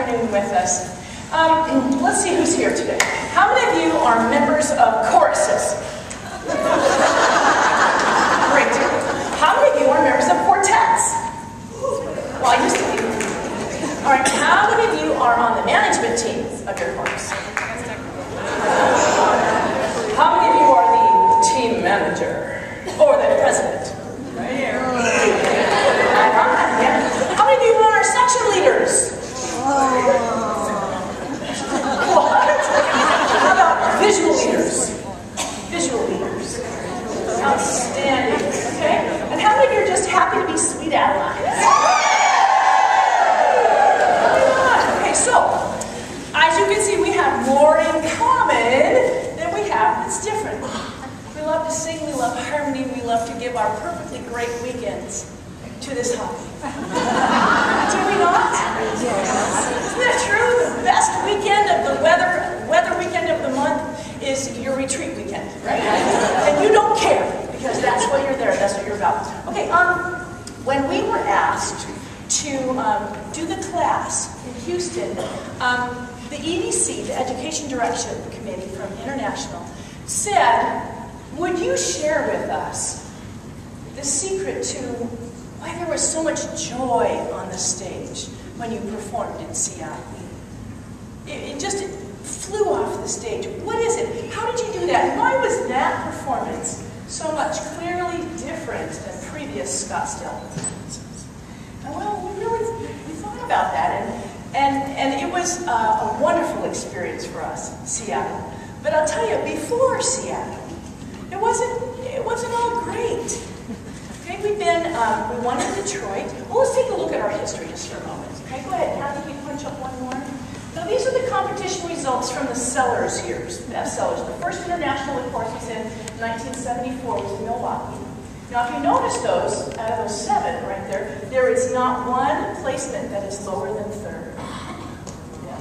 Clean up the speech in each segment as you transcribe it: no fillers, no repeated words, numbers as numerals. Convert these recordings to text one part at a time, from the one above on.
afternoon with us. Let's see who's here today. How many of you are members of choruses? Great. How many of you are members of quartets? Well, I used to be. All right, how many of you are on the management team of your chorus? How many of you are the team manager or the president? Right here. How many of you are section leaders? What? How about visual leaders? Visual leaders. Outstanding. Okay? And how many of you are just happy to be sweet Adelines? Okay, so, as you can see, we have more in common than we have that's different. We love to sing, we love harmony, we love to give our perfectly great weekends to this hobby. Do we not? Yes. Isn't that true? The best weekend of the weather weekend of the month is your retreat weekend, right? And you don't care because that's what you're there, that's what you're about. Okay, when we were asked to do the class in Houston, the EDC, the Education Direction Committee from International, said, would you share with us the secret to why there was so much joy on the stage when you performed in Seattle? It just flew off the stage. What is it? How did you do that? Why was that performance so much clearly different than previous Scottsdale performances? And well, we thought about that, and it was a wonderful experience for us, Seattle. But I'll tell you, before Seattle, it wasn't all great. Okay, we won in Detroit. Well, let's take a look at our history just for a moment. Okay, go ahead, Kathy, can you punch up one more? So these are the competition results from the Sellers years, best sellers. The first international, of course, was in 1974, was in Milwaukee. Now, if you notice those, out of those 7 right there is not one placement that is lower than 3rd. Yeah.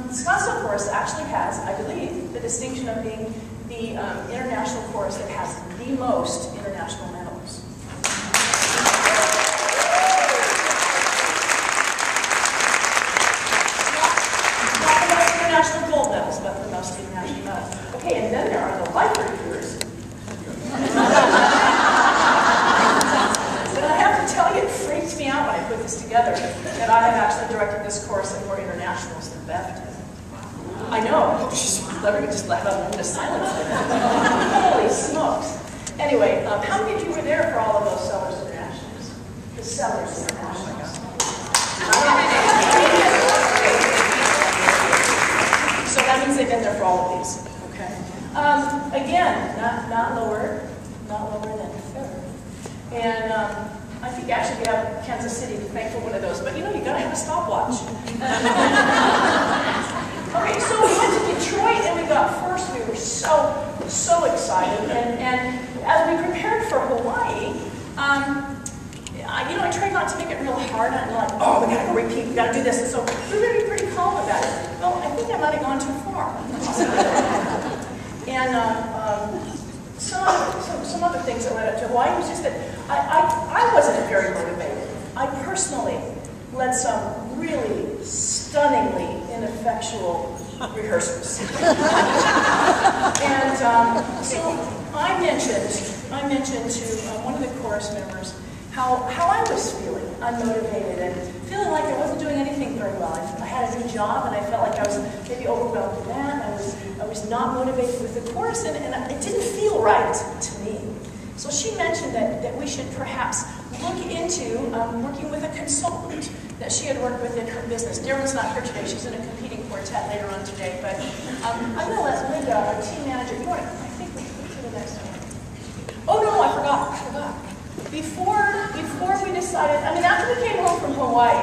Scottsdale Chorus actually has, I believe, the distinction of being the international chorus that has the most international medals. Not the most international gold medals, but the most international medals. Okay, and then there are the lifer years. And I have to tell you, it freaked me out when I put this together that I have actually directed this chorus at more internationals than Bev did. I know. Just let them into silence there. Holy smokes. Anyway, how many of you were there for all of those Sellers Internationals? The Sellers Internationals. So that means they've been there for all of these. Okay. Again, not lower than 3rd. And I think actually we have Kansas City to thank for one of those. But you know, you gotta have a stopwatch. Okay, so we went to Detroit and we got first. We were so excited. And as we prepared for Hawaii, I tried not to make it real hard. I'm like, oh, we gotta go repeat, we gotta do this. And so we were really pretty calm about it. Well, I think I might have gone too far. And some other things that led up to Hawaii was just that I wasn't very motivated. I personally led some really stunningly ineffectual rehearsals. And so I mentioned to one of the chorus members how I was feeling unmotivated and feeling like I wasn't doing anything very well. I had a new job and I felt like I was maybe overwhelmed with that. I was not motivated with the chorus and it didn't feel right to me. So she mentioned that we should perhaps look into working with a consultant that she had worked with in her business. Darren's not here today. She's in a competing quartet later on today. But I'm going to let Linda, our team manager, I think we can do the next one. Oh, no, I forgot. Before we decided, after we came home from Hawaii,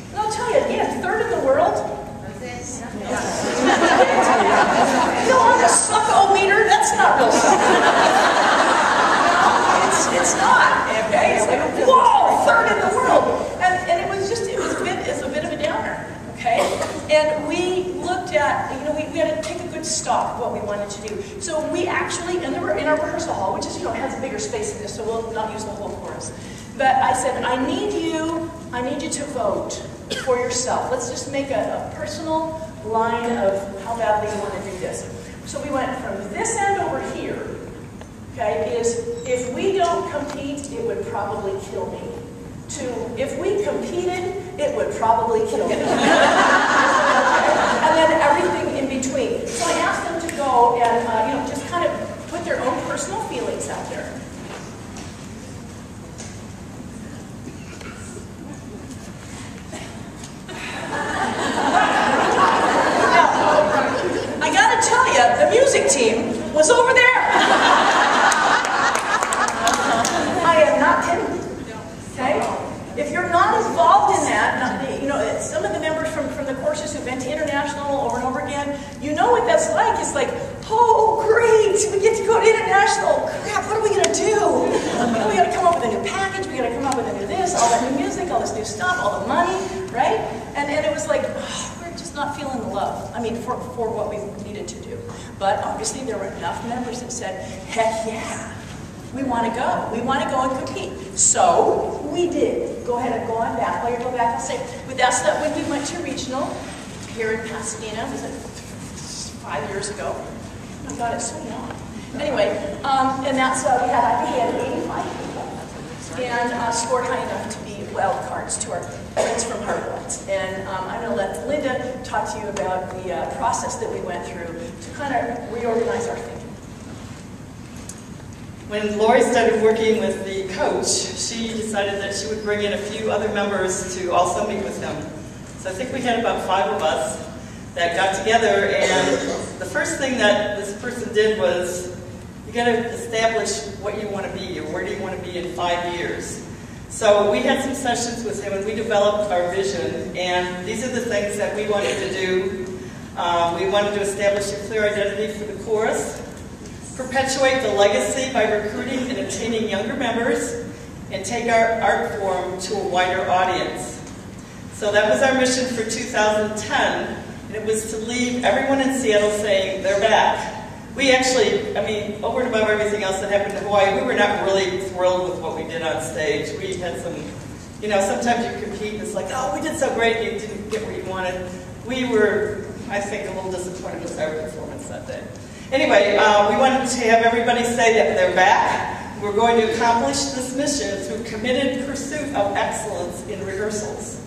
and I'll tell you again, 3rd in the world. On the suck-o-meter, that's not real suck. It's not, okay? It's like, whoa, 3rd in the world. And it was a bit of a downer, okay? And we looked at, we had to take a good stock of what we wanted to do. So we actually, in our rehearsal hall, which is, has a bigger space than this, so we'll not use the whole chorus. But I said, I need you to vote for yourself. Let's just make a personal line of how badly you want to do this. So we went from this end over here, okay, is if we don't compete, it would probably kill me, to if we competed, it would probably kill me. And then everything in between. So I asked them to go and just kind of put their own personal feelings out there. Now, I gotta tell you, the music team was over there. I am not kidding. Okay? If you're not involved in that, some of the members from the courses who've been to international over and over again, you know what that's like. It's like, oh, great, we get to go to international. Crap, what are we going to do? We got to come up with a new package. We got to come up with a new this, all that new music, all this new stuff, all the money, right? And it was like, we're just not feeling the love. I mean, for what we needed to do. But obviously, there were enough members that said, heck yeah. We want to go. We want to go and compete. So we did. Go ahead and go on back. While you go back, I'll say, that's that when we went to regional here in Pasadena. Was it 5 years ago? Oh my God, it's so long. Anyway, and that's I think we had 85 people and scored high enough to be wild cards to our friends from Hartwoods. And I'm going to let Linda talk to you about the process that we went through to kind of reorganize our thinking. When Lori started working with the coach, she decided that she would bring in a few other members to also meet with him. So I think we had about 5 of us that got together, and the first thing that this person did was, you got to establish what you want to be, or where do you want to be in 5 years. So we had some sessions with him, and we developed our vision, and these are the things that we wanted to do. We wanted to establish a clear identity for the chorus, perpetuate the legacy by recruiting and obtaining younger members, and take our art form to a wider audience. So that was our mission for 2010, and it was to leave everyone in Seattle saying, they're back. We actually, over and above everything else that happened in Hawaii, we were not really thrilled with what we did on stage. We had some, sometimes you compete and it's like, oh, we did so great, and you didn't get what you wanted. We were, I think, a little disappointed with our performance that day. Anyway, we wanted to have everybody say that they're back. We're going to accomplish this mission through committed pursuit of excellence in rehearsals.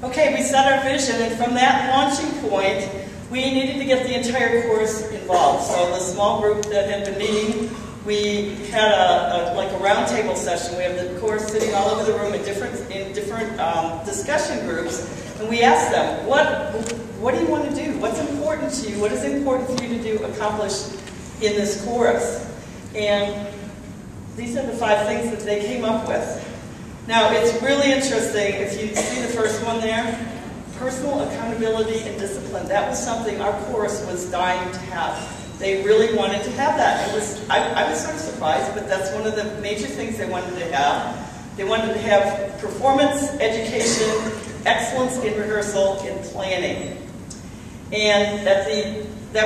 Okay, we set our vision, and from that launching point, we needed to get the entire chorus involved. So the small group that had been meeting, we had a round table session. We have the chorus sitting all over the room in different discussion groups, and we asked them, what do you want to do? What's important to you? What is important for you to accomplish in this chorus? And these are the 5 things that they came up with. Now, it's really interesting, if you see the first one there, personal accountability and discipline. That was something our chorus was dying to have. They really wanted to have that. I was sort of surprised, but that's one of the major things they wanted to have. They wanted to have performance, education, excellence in rehearsal, and planning. And that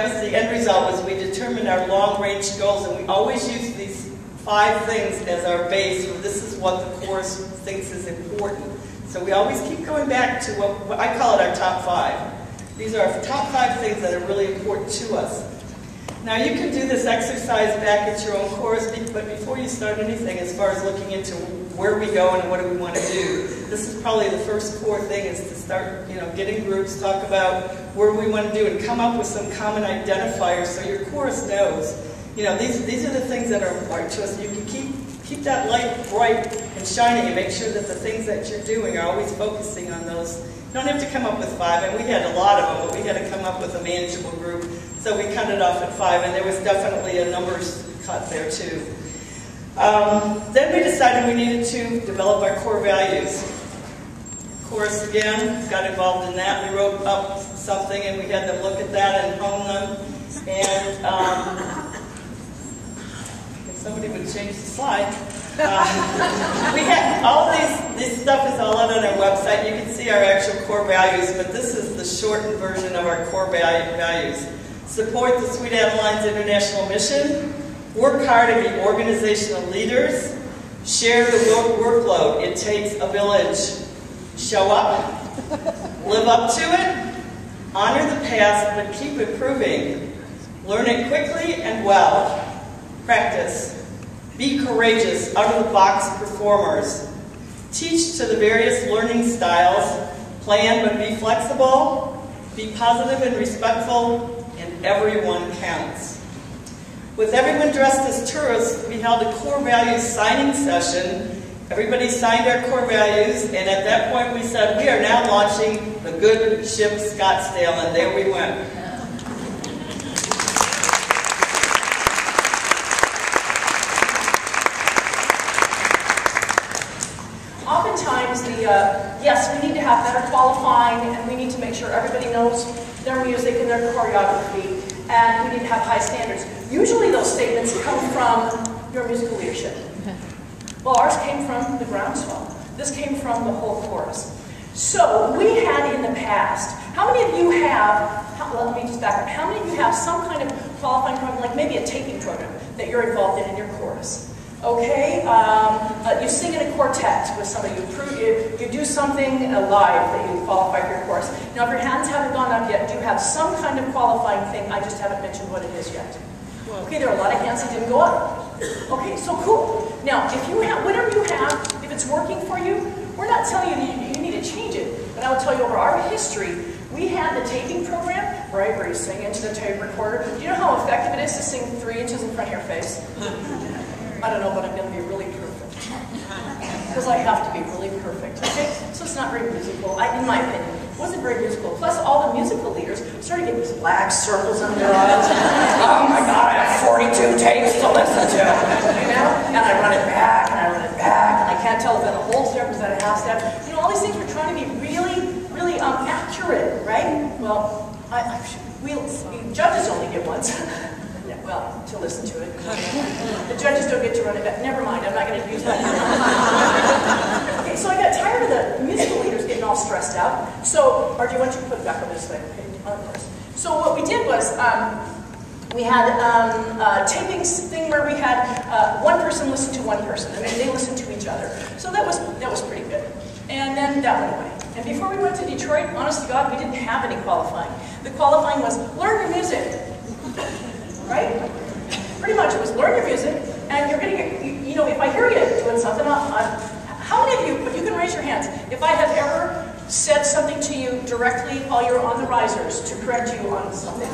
was the end result, was we determined our long-range goals, and we always use these 5 things as our base. So this is what the chorus thinks is important. So we always keep going back to what I call it our top 5. These are our top 5 things that are really important to us. Now you can do this exercise back at your own chorus, but before you start anything, as far as looking into where we go and what do we want to do, this is probably the first core thing, is to start, getting groups, talk about where we want to do, and come up with some common identifiers so your chorus knows. These are the things that are important to us. You can keep that light bright and shining, and make sure that the things that you're doing are always focusing on those. You don't have to come up with 5, and we had a lot of them, but we had to come up with a manageable group, so we cut it off at 5, and there was definitely a numbers cut there too. Then we decided we needed to develop our core values. Chorus again got involved in that. We wrote up something, and we had them look at that and hone them. And if somebody would change the slide. We had all this stuff is all out on our website. You can see our actual core values, but this is the shortened version of our core values. Support the Sweet Adelines International Mission. Work hard to be organizational leaders. Share the workload. It takes a village. Show up, live up to it, honor the past, but keep improving. Learn it quickly and well. Practice. Be courageous, out-of-the-box performers. Teach to the various learning styles. Plan but be flexible. Be positive and respectful, and everyone counts. With everyone dressed as tourists, we held a core values signing session. Everybody signed our core values, and at that point we said, we are now launching the Good Ship Scottsdale, and there we went. Oftentimes, yes, we need to have better qualifying, and we need to make sure everybody knows their music and their choreography, and we need to have high standards. Usually those statements come from your musical leadership. Well, ours came from the groundswell. This came from the whole chorus. So we had in the past, how many of you have, let me just back up, how many of you have some kind of qualifying program, like maybe a taping program that you're involved in your chorus? Okay, you sing in a quartet with somebody, you do something live that you qualify for your chorus. Now if your hands haven't gone up yet, do you have some kind of qualifying thing? I just haven't mentioned what it is yet. Okay, there are a lot of hands that didn't go up. Okay, so cool. Now, if you have, whatever you have, if it's working for you, we're not telling you that you need to change it, but I will tell you over our history, we had the taping program, right, where you sing into the tape recorder. Do you know how effective it is to sing 3 inches in front of your face? I don't know, but I'm going to be really perfect. Because I have to be really perfect, okay? So it's not very musical, in my opinion. It wasn't very musical. Plus, all the musical leaders started getting these black circles under their eyes. Oh my God, I have 42 tapes to listen to, you know? And I run it back, and I run it back, and I can't tell if that a whole step or is that a half step. You know, all these things we're trying to be really, really accurate, right? Well, judges only get once. Well, to listen to it. The judges don't get to run it back. Never mind, I'm not going to use that. Okay, so I got tired of the musical leaders getting all stressed out. So, or do you want to put it back on this way? Okay, of course. So what we did was, we had a taping thing where we had one person listen to one person, and they listened to each other. So that was pretty good. And then that went away. And before we went to Detroit, honest to God, we didn't have any qualifying. The qualifying was, learn your music. Right? Pretty much it was learn your music, and you're going to get, you know, if I hear you doing something, how many of you can raise your hands, if I have ever said something to you directly while you're on the risers to correct you on something?